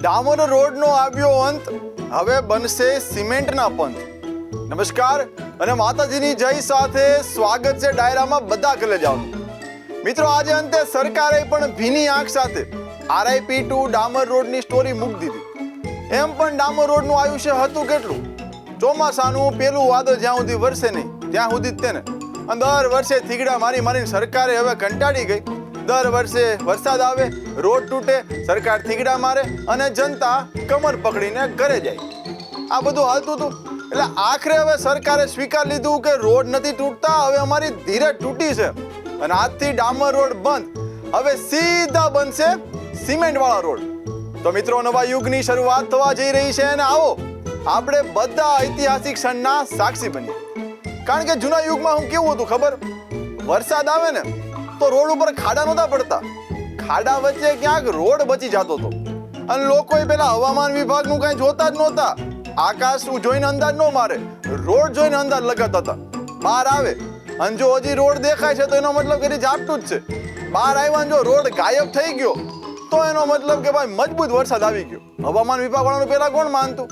ડામર રોડનો આવ્યો અંત, હવે બનશે સિમેન્ટના પંથ. નમસ્કાર અને માતાજીની જય સાથે સ્વાગત છે ડાયરામાં બધા કલેજાઓનું. મિત્રો, આજે અંતે સરકારે પણ ભીની આંખ સાથે RIP ટુ ડામર રોડની સ્ટોરી મૂકી દીધી. એમ પણ ડામર રોડનું આયુષ્ય હતું કેટલું? ચોમાસાનું પેલું વાદળ જ્યાં સુધી વરસે નહીં ત્યાં સુધી જ તેને. અને દર વર્ષે થીગડા મારી મારીને સરકારે હવે કંટાળી ગઈ. દર વર્ષે વરસાદ આવે, રોડ તૂટે, સરકાર થીગડા મારે અને જનતા કમર પકડીને ઘરે જાય. આ બધું હાલતું હતું. એટલે આખરે હવે સરકારે સ્વીકાર લીધું કે રોડ નથી તૂટતા, હવે અમારી ધીરજ તૂટી છે અને આજથી ડામર રોડ બંધ. હવે સીધા બનશે સિમેન્ટ વાળા રોડ. તો મિત્રો, નવા યુગની શરૂઆત થવા જઈ રહી છે અને આવો આપણે બધા ઐતિહાસિક ક્ષણના સાક્ષી બનીએ. કારણ કે જૂના યુગમાં હું કેવું હતું ખબર? વરસાદ આવે ને તો રોડ ઉપર ખાડા નહોતા પડતા, ખાડા વચ્ચે ક્યાંક રોડ બચી જતો હતો. અને લોકોએ પેલા હવામાન વિભાગનું કઈ જોતા જ નહોતા. આકાશ જોઈને અંદાજ ન મારે, રોડ જોઈને અંદાજ લગાતા હતા. બહાર આવે અને જો હજી રોડ દેખાય છે તો એનો મતલબ કે ઝાપટું જ છે. બહાર આવ્યા જો રોડ ગાયબ થઈ ગયો તો એનો મતલબ કે ભાઈ મજબૂત વરસાદ આવી ગયો. હવામાન વિભાગ વાળાનું પેલા કોણ માનતું?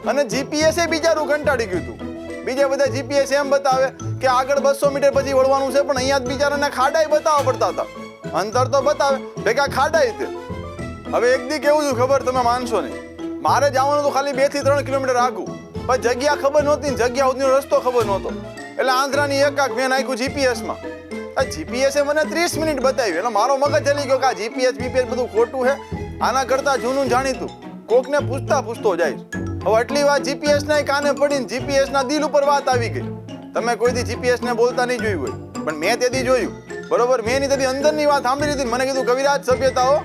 અને GPS બિચારું કંટાળી ગયું હતું. બીજા બધા GPS એમ બતાવે કે આગળ 200 મીટર પછી વળવાનું છે, પણ અહીંયા જ બિચારાને ખાડાઈ બતાવવા પડતા હતા. અંતર તો બતાવે, ભેગા ખાડાઈ તે. હવે એક દી કેવું છું ખબર? તમે માનશો નહીં. મારે જવાનું તો ખાલી 2 થી 3 કિલોમીટર આગું, પણ જગ્યા ખબર નહોતી, જગ્યા સુધીનો રસ્તો ખબર નહોતો. એટલે આંધ્રાની એકાક મેં નાખ્યું GPSમાં. આ GPS મને 30 મિનિટ બતાવી. એટલે મારો મગજ ચલી ગયો કે આ GPS બધું ખોટું છે. આના કરતા જૂનું જાણીતું કોકને પૂછતો જાય. હવે આટલી વાત GPS ના કાને પડીને GPS ના દિલ ઉપર વાત આવી ગઈ. તમે કોઈ દી GPS ને બોલતા નહીં જોયું હોય, પણ મેં તેથી જોયું. બરોબર, મેં એની તેથી અંદરની વાત સાંભળી લીધી. મને કીધું, કવિરાજ સભ્યતાઓ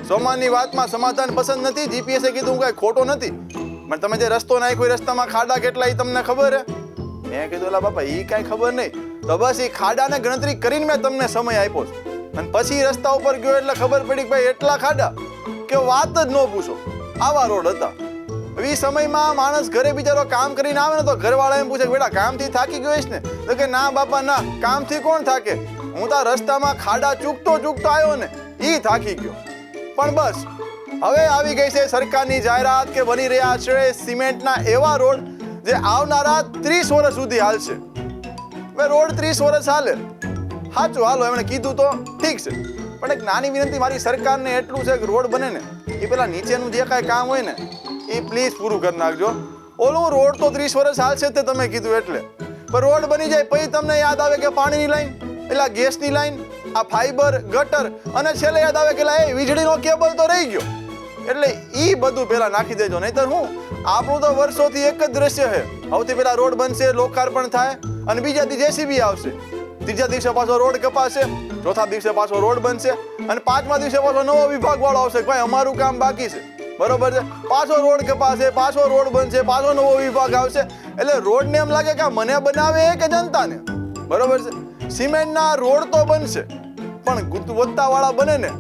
સોમાનની વાતમાં સમાધાન પસંદ નથી. GPS કીધું કઈ ખોટો નથી, પણ તમે જે રસ્તો નાખ્યો રસ્તામાં ખાડા કેટલા એ તમને ખબર હે? મેં કીધું, એલા બાપા એ કઈ ખબર નહીં. તો બસ એ ખાડાને ગણતરી કરીને મેં તમને સમય આપ્યો છે. અને પછી રસ્તા ઉપર ગયો એટલે ખબર પડી કે ભાઈ એટલા ખાડા કે વાત જ ન પૂછો. આવા રોડ હતા. એ સમયમાં માણસ ઘરે બિચારો કામ કરીને આવે ને તો ઘરવાળા એમ પૂછે, બેટા કામથી થાકી ગયો છે ને? તો કે ના બાપા ના, કામથી કોણ થાકે? હું તો રસ્તામાં ખાડા ચૂકતો આવ્યો ને ઈ થાકી ગયો. પણ બસ હવે આવી ગઈ છે સરકારની જાહેરાત કે બની રહ્યા છે સિમેન્ટના એવા રોડ જે આવનારા 30 વર્ષ સુધી હાલશે. હવે રોડ 30 વર્ષ હાલે, સાચું હાલો, એમણે કીધું તો ઠીક છે. પણ એક નાની વિનંતી મારી સરકારને એટલું છે કે રોડ બને ને એ પેલા નીચેનું જે કાંઈ કામ હોય ને એ પ્લીઝ પૂરું કરી નાખજો. ઓલું રોડ તો 30 વર્ષ હાલશે તે તમે કીધું એટલે, પણ રોડ બની જાય પછી તમને યાદ આવે કે પાણીની લાઈન, પેલા ગેસની લાઈન, આ ફાઈબર, ગટર, અને છેલ્લે યાદ આવે કે એ વીજળીનો કેબલ તો રહી ગયો. એટલે ઈ બધું પેલા નાખી દેજો, નહીતર હું આપણું તો વર્ષોથી એક જ દ્રશ્ય છે. સૌથી પેલા રોડ બનશે, લોકાર્પણ થાય, અને બીજા દિવસે JCB આવશે, ત્રીજા દિવસે પાછો રોડ કપાશે, ચોથા દિવસે પાછો રોડ બનશે, અને પાંચમા દિવસે પાછો નવો વિભાગ વાળો આવશે, ભાઈ અમારું કામ બાકી છે. બરોબર છે, પાછો રોડ કપાશે, પાછો રોડ બનશે, પાછો નવો વિભાગ આવશે. એટલે રોડ ને એમ લાગે કે મને બનાવે કે જનતાને. બરોબર છે, સિમેન્ટના રોડ તો બનશે પણ ગુણવત્તા વાળા બને ને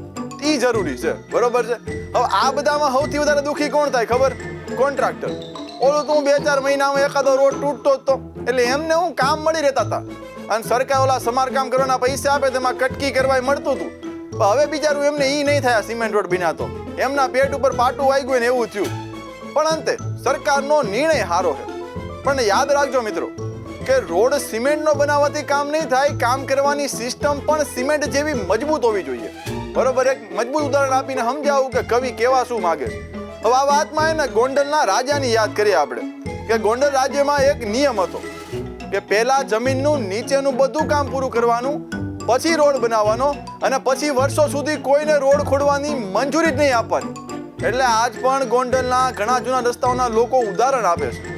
એ જરૂરી છે. બરોબર છે. હવે આ બધામાં સૌથી વધારે દુઃખી કોણ થાય ખબર? કોન્ટ્રાક્ટર. ઓલું તો 2-4 મહિનામાં એકાદો રોડ તૂટતો જ તો, એટલે એમને હું કામ મળી રહેતા હતા. અને સરકાર ઓલા સમારકામ કરવાના પૈસા આપે તેમાં કટકી કરવા મળતું હતું. હવે બિચારું એમને ઈ નહીં થયા સિમેન્ટ રોડ બિનાતો, એમના પેટ ઉપર પાટું આવી ગયું ને એવું થયું. પણ અંતે સરકારનો નિર્ણય સારો છે. પણ યાદ રાખજો મિત્રો કે રોડ સિમેન્ટનો બનાવવાથી કામ નહીં થાય, કામ કરવાની સિસ્ટમ પણ સિમેન્ટ જેવી મજબૂત હોવી જોઈએ. બરોબર, એક મજબૂત ઉદાહરણ આપીને સમજાવું કે કવિ કેવા શું માગે છે. હવે આ વાતમાં એને ગોંડલના રાજાની યાદ કરીએ આપણે કે ગોંડલ રાજ્યમાં એક નિયમ હતો કે પહેલા જમીનનું નીચેનું બધું કામ પૂરું કરવાનું, પછી રોડ બનાવવાનો, અને પછી વર્ષો સુધી કોઈને રોડ ખોદવાની મંજૂરી જ નહીં આપવાની. એટલે આજ પણ ગોંડલના ઘણા જૂના રસ્તાઓના લોકો ઉદાહરણ આપે છે.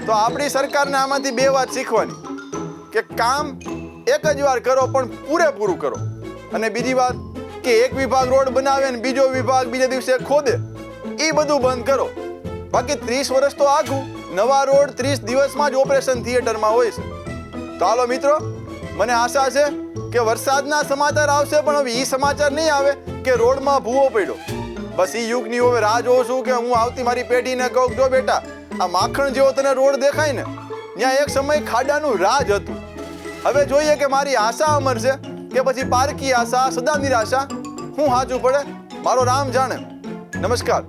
તો આપણી સરકારને આમાંથી 2 વાત શીખવાની કે કામ એક જ વાર કરો પણ પૂરેપૂરું કરો, અને બીજી વાત કે એક વિભાગ રોડ બનાવે અને બીજો વિભાગ બીજા દિવસે ખોદે, એ બધું બંધ કરો. બાકી 30 વર્ષ તો આખું, નવા રોડ 30 દિવસમાં જ ઓપરેશન થિયેટરમાં હોય છે. તો હાલો મિત્રો, મને આશા છે કે વરસાદના સમાચાર આવશે, પણ હવે ઈ સમાચાર નહીં આવે કે રોડમાં ભૂવો પડ્યો. બસ ઈ યુગની હવે રાહ જોઉં છું કે હું આવતી મારી પેઢીને કહું, જો બેટા આ માખણ જેવો તને રોડ દેખાય ને, ત્યાં એક સમય ખાડાનું રાજ હતું. હવે જોઈએ કે મારી આશા અમર છે કે પછી પારકી આશા સદા નિરાશા. હું સાચું પડે મારો રામ જાણે. નમસ્કાર.